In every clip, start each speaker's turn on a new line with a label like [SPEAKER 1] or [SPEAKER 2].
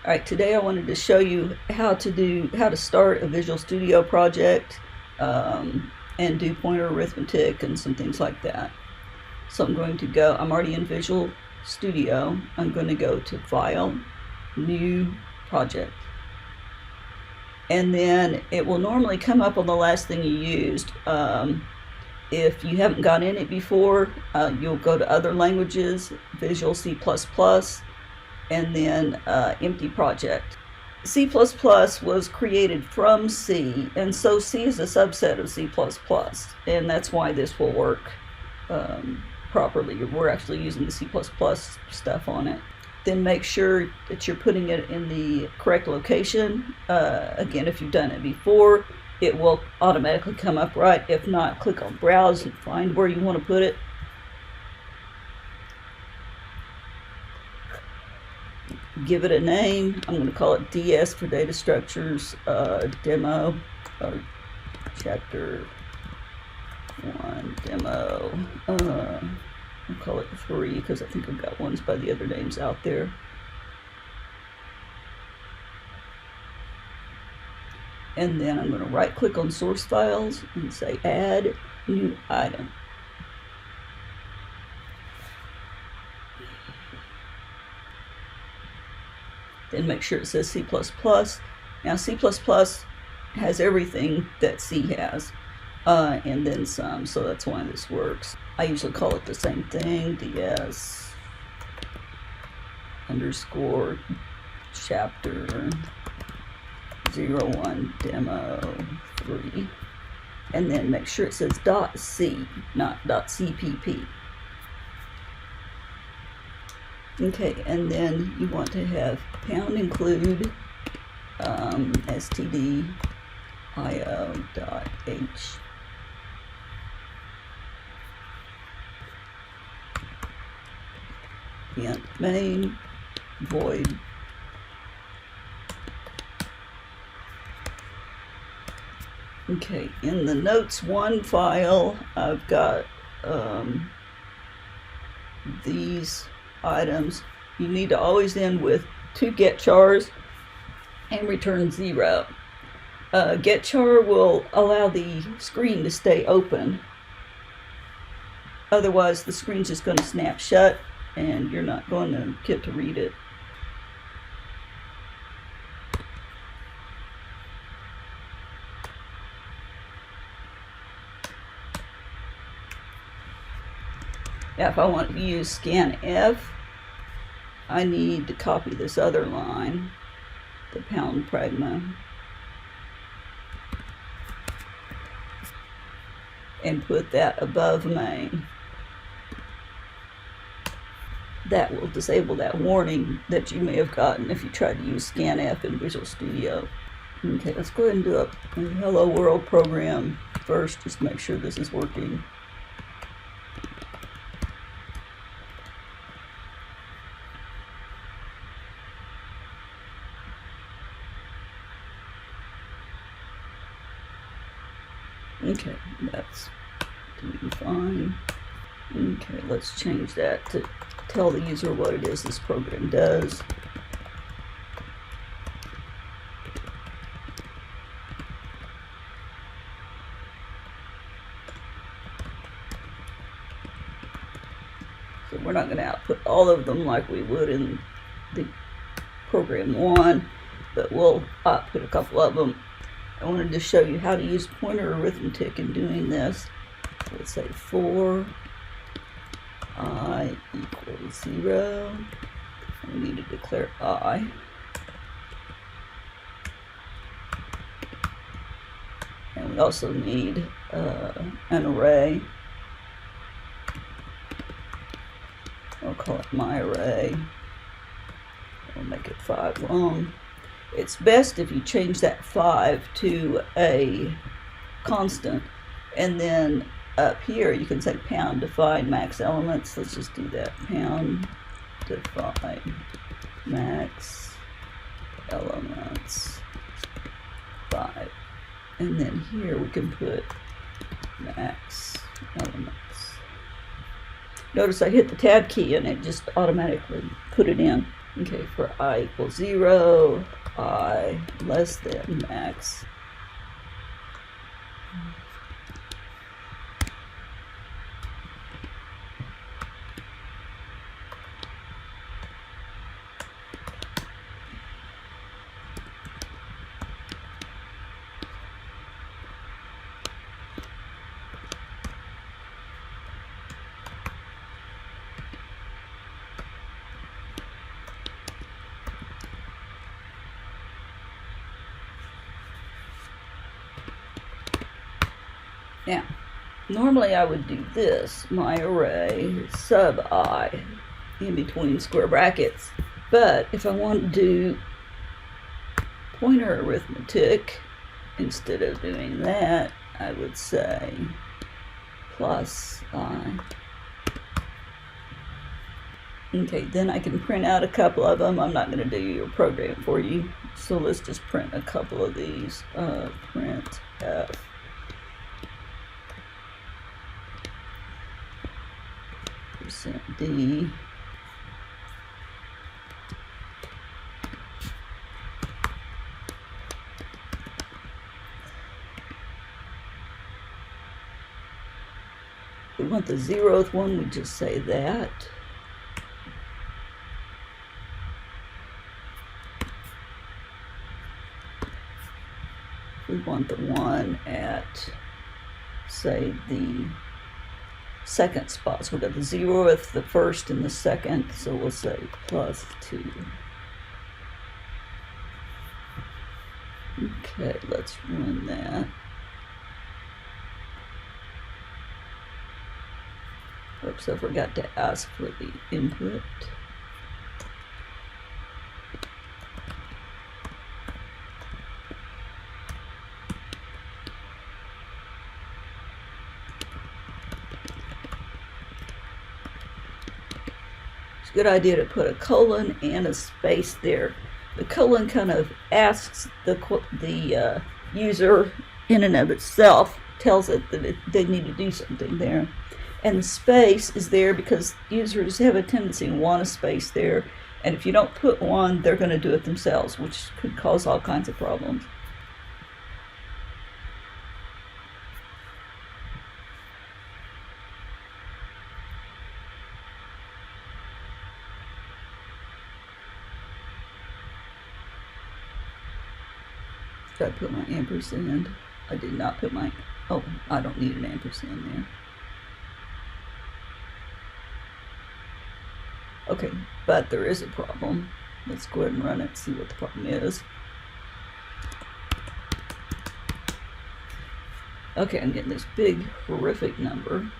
[SPEAKER 1] Alright, today I wanted to show you how to start a Visual Studio project and do pointer arithmetic and some things like that. So I'm already in Visual Studio. I'm going to go to File, New Project. And then it will normally come up on the last thing you used. If you haven't got in it before, you'll go to Other Languages, Visual C++, and then Empty Project. C++ was created from C, and so C is a subset of C++, and that's why this will work properly. We're actually using the C++ stuff on it. Then make sure that you're putting it in the correct location. Again, if you've done it before, it will automatically come up right. If not, click on Browse and find where you want to put it. Give it a name. I'm going to call it DS for Data Structures Demo, or Chapter 1 Demo. I'll call it 3 because I think I've got ones by the other names out there. And then I'm going to right click on Source Files and say Add New Item. Then make sure it says C++. Now C++ has everything that C has, and then some, so that's why this works. I usually call it the same thing, ds underscore chapter 01 demo 3, and then make sure it says .c, not .cpp. Okay, and then you want to have pound include stdio.h. int main void okay. In the notes1 file, I've got these items. You need to always end with 2 get chars and return 0. Get char will allow the screen to stay open. Otherwise, the screen's just going to snap shut and you're not going to get to read it. Now, if I want to use scanf, I need to copy this other line, the pound pragma, and put that above main. That will disable that warning that you may have gotten if you tried to use scanf in Visual Studio. Okay, let's go ahead and do a hello world program first, just to make sure this is working. Okay, that's doing fine. Okay, let's change that to tell the user what it is this program does. So we're not going to output all of them like we would in the program 1, but we'll output a couple of them. I wanted to show you how to use pointer arithmetic in doing this. Let's say for I equals 0. We need to declare I. And we also need an array. I'll call it my array. We'll make it 5 long. It's best if you change that 5 to a constant, and then up here you can say pound define max elements. Let's just do that. Pound define max elements 5, and then here we can put max elements. Notice I hit the tab key and it just automatically put it in. Okay, for I equals 0, I less than max. Now, normally I would do this, my array sub I in between square brackets, but if I want to do pointer arithmetic, instead of doing that, I would say plus I. Okay, then I can print out a couple of them. I'm not going to do your program for you, so let's just print a couple of these. Print F. %D. If we want the 0th one, we just say that. We want the one at, say, the second spot. So we've got the 0th, the first, and the second. So we'll say plus 2. Okay, let's run that. Oops, I forgot to ask for the input. Good idea to put a colon and a space there. The colon kind of asks the user in and of itself, tells it that they need to do something there. And the space is there because users have a tendency to want a space there. And if you don't put one, they're going to do it themselves, which could cause all kinds of problems. Did I put my ampersand? I did not put my, oh, I don't need an ampersand there. Okay, but there is a problem. Let's go ahead and run it and see what the problem is. Okay, I'm getting this big, horrific number.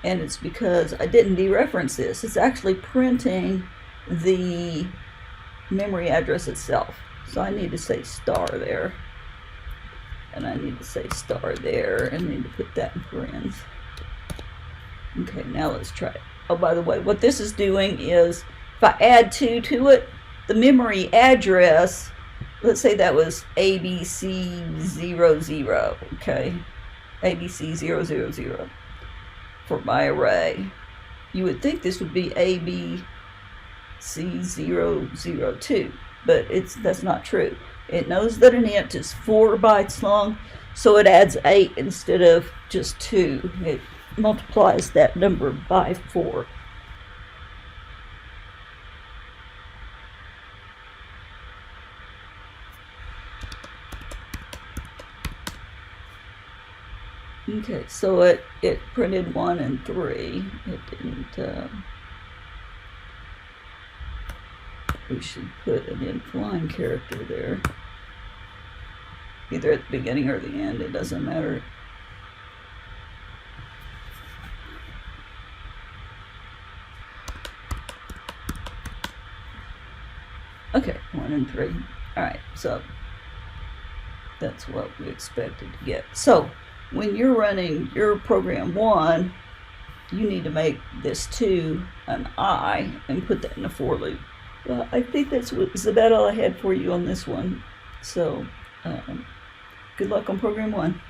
[SPEAKER 1] And it's because I didn't dereference this. It's actually printing the memory address itself. So I need to say star there, and I need to say star there, and I need to put that in parens. Okay, now let's try it. Oh, by the way, what this is doing is, if I add 2 to it, the memory address, let's say that was ABC00, okay? ABC000 for my array. You would think this would be ABC002. But that's not true. It knows that an int is 4 bytes long, so it adds 8 instead of just 2. It multiplies that number by 4. Okay, so it printed 1 and 3. It didn't. We should put an in-line character there, either at the beginning or the end, it doesn't matter. Okay, 1 and 3. Alright, so that's what we expected to get. So when you're running your program 1, you need to make this 2 an I and put that in a for loop. Well, I think that's about all I had for you on this one. So, good luck on program 1.